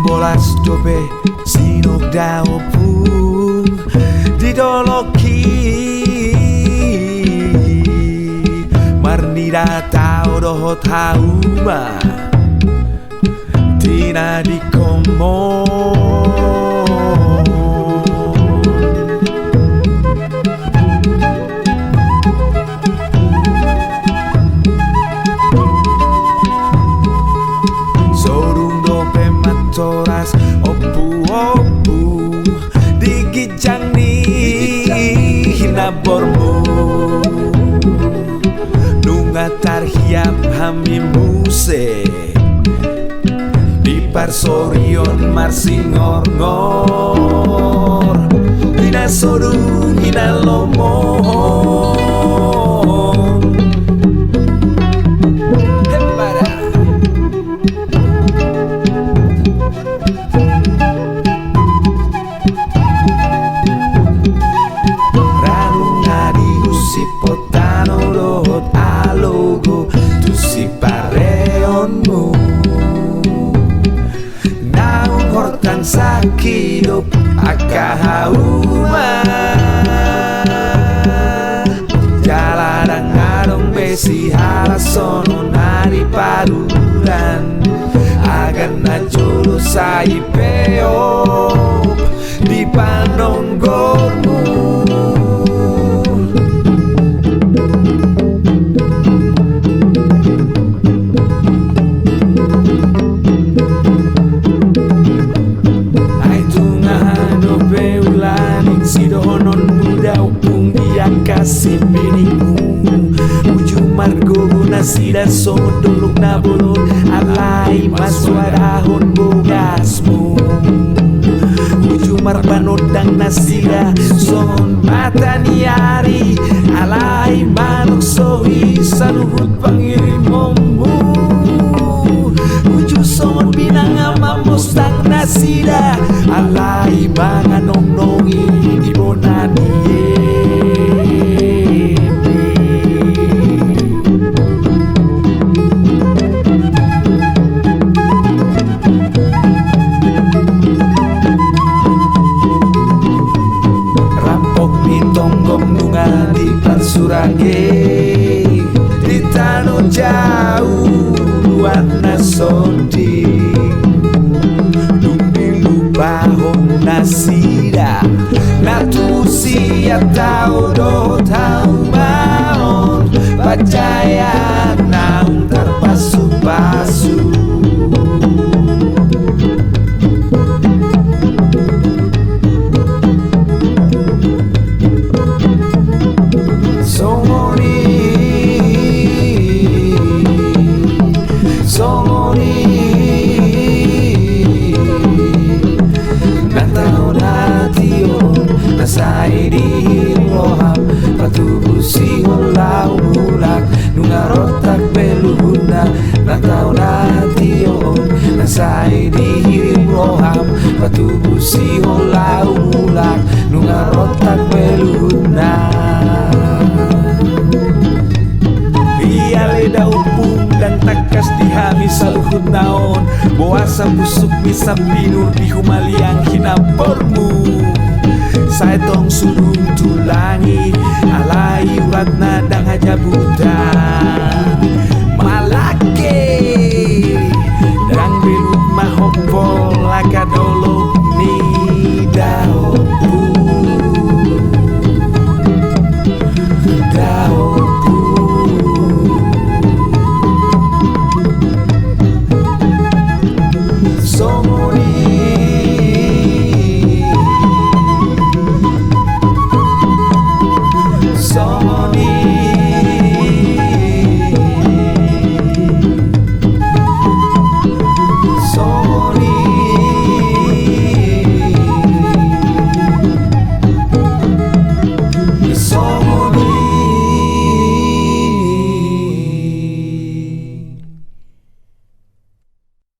bolas dobe sinuk daopung didoloki marnida tau doho tauma tina di komo toras opu-opu digijang ni hinabormu nunga tarhiap hami muse di parsorion marsingor-ngor hina soru hina lomo sakidup akahauma jaladang adong besi halasono nari paduran agan najulu sai peop di panonggolmu kasih binimu ujung margo nasida sodoluk nabulun alai maswarahun bogasmu ujung marbanodang nasida son mataniari alai manuk sohi saluhut pangirimonmu ujung son binanga mamostang nasida alai manganong-nongi di bonanie Surage di tanah jauh warna sondi dumbi lupa hong nasida natusi ya tau do tau maon percaya naung terpasu-pasu nasai di roham patubu si holau mulak nungarotak beluhuna natau nation nasai di roham patubu si holau mulak nungarotak beluhuna leda upung dan takas dihami saluhut naon boasa busuk misap binur di humaliang hinapormu saya tong sulung tulangi alai urat nadang aja buta malake dan belut mahopol lakadolo ni daopu Somoni